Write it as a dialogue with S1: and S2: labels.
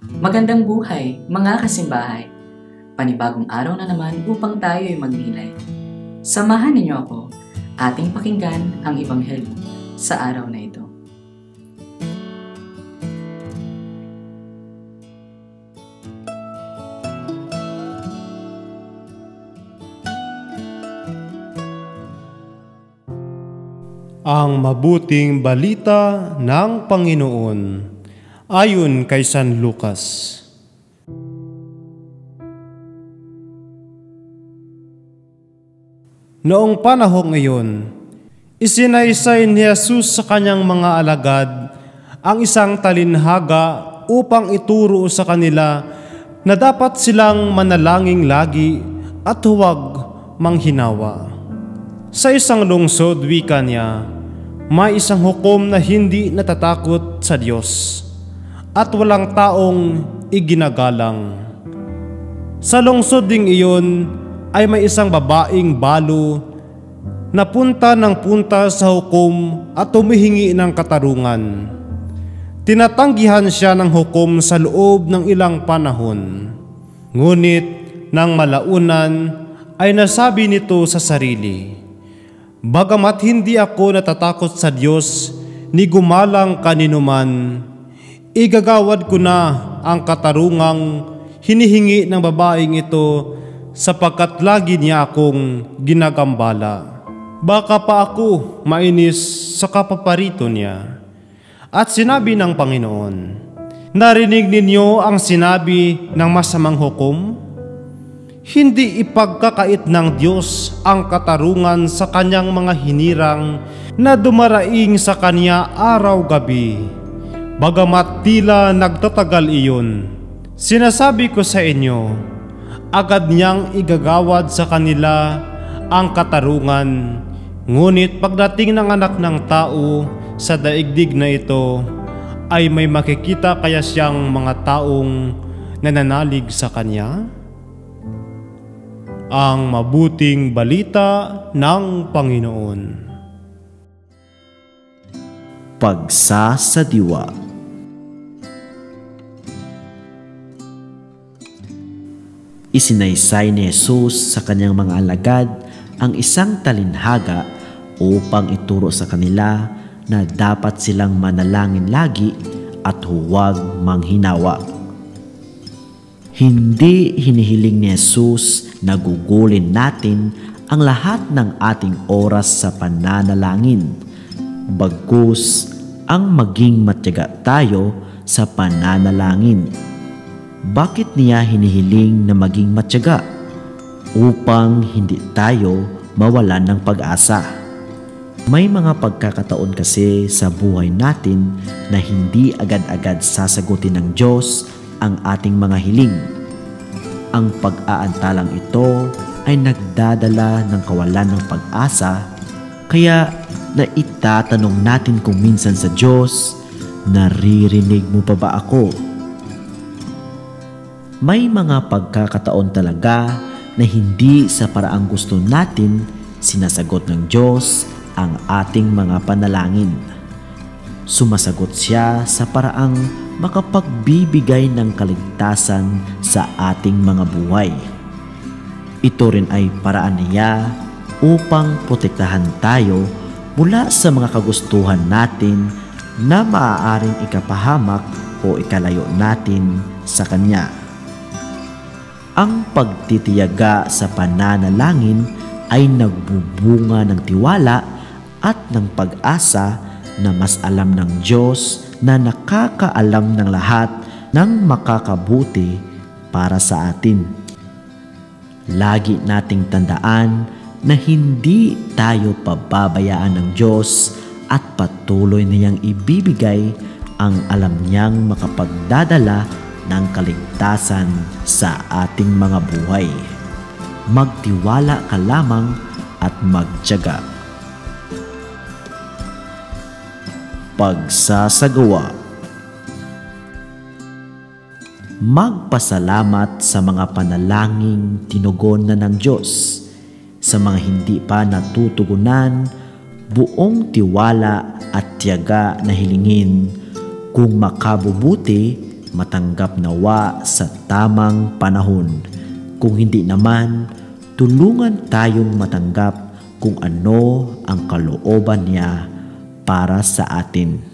S1: Magandang buhay, mga kasimbahay. Panibagong araw na naman upang tayo ay magnilay. Samahan ninyo ako, ating pakinggan ang Ebanghelyo sa araw na ito.
S2: Ang mabuting balita ng Panginoon ayon kay San Lucas. Noong panahong iyon, isinaysay ni Jesus sa kanyang mga alagad ang isang talinhaga upang ituro sa kanila na dapat silang manalangin lagi at huwag manghinawa. Sa isang lungsod, wika niya, may isang hukom na hindi natatakot sa Diyos at walang taong iginagalang. Sa lungsod ding iyon ay may isang babaeng balo na punta ng punta sa hukom at humihingi ng katarungan. Tinatanggihan siya ng hukom sa loob ng ilang panahon. Ngunit nang malaunan ay nasabi nito sa sarili, "Bagamat hindi ako natatakot sa Diyos ni gumalang kaninuman, igagawad ko na ang katarungang hinihingi ng babaeng ito sapagkat lagi niya akong ginagambala. Baka pa ako mainis sa kapaparito niya." At sinabi ng Panginoon, "Narinig ninyo ang sinabi ng masamang hukom? Hindi ipagkakait ng Diyos ang katarungan sa kanyang mga hinirang na dumaraing sa kanya araw-gabi. Bagamat tila nagtatagal iyon, sinasabi ko sa inyo, agad niyang igagawad sa kanila ang katarungan. Ngunit pagdating ng Anak ng Tao sa daigdig na ito, ay may makikita kaya siyang mga taong nananalig sa kanya?" Ang mabuting balita ng Panginoon.
S3: Pagsasadiwa. Isinaysay ni Jesus sa kanyang mga alagad ang isang talinhaga upang ituro sa kanila na dapat silang manalangin lagi at huwag manghinawa. Hindi hinihiling ni Jesus na gugulin natin ang lahat ng ating oras sa pananalangin, bagkus ang maging matyaga tayo sa pananalangin. Bakit niya hinihiling na maging matyaga? Upang hindi tayo mawalan ng pag-asa. May mga pagkakataon kasi sa buhay natin na hindi agad-agad sasagutin ng Diyos ang ating mga hiling. Ang pag-aantalang ito ay nagdadala ng kawalan ng pag-asa, kaya naitatanong natin kung minsan sa Diyos, "Naririnig mo pa ba ako?" May mga pagkakataon talaga na hindi sa paraang gusto natin sinasagot ng Diyos ang ating mga panalangin. Sumasagot siya sa paraang makapagbibigay ng kaligtasan sa ating mga buhay. Ito rin ay paraan niya upang protektahan tayo mula sa mga kagustuhan natin na maaaring ikapahamak o ikalayo natin sa Kanya. Ang pagtitiyaga sa pananalangin ay nagbubunga ng tiwala at ng pag-asa na mas alam ng Diyos na nakakaalam ng lahat ng makakabuti para sa atin. Lagi nating tandaan na hindi tayo pababayaan ng Diyos at patuloy niyang ibibigay ang alam niyang makapagdadala ng kaligtasan sa ating mga buhay. Magtiwala ka lamang at magtiyaga. Pagsasagawa. Magpasalamat sa mga panalangin tinugon na ng Diyos. Sa mga hindi pa natutugunan, buong tiwala at tiyaga na hilingin, kung makabubuti, matanggap nawa sa tamang panahon. Kung hindi naman, tulungan tayong matanggap kung ano ang kalooban niya para sa atin.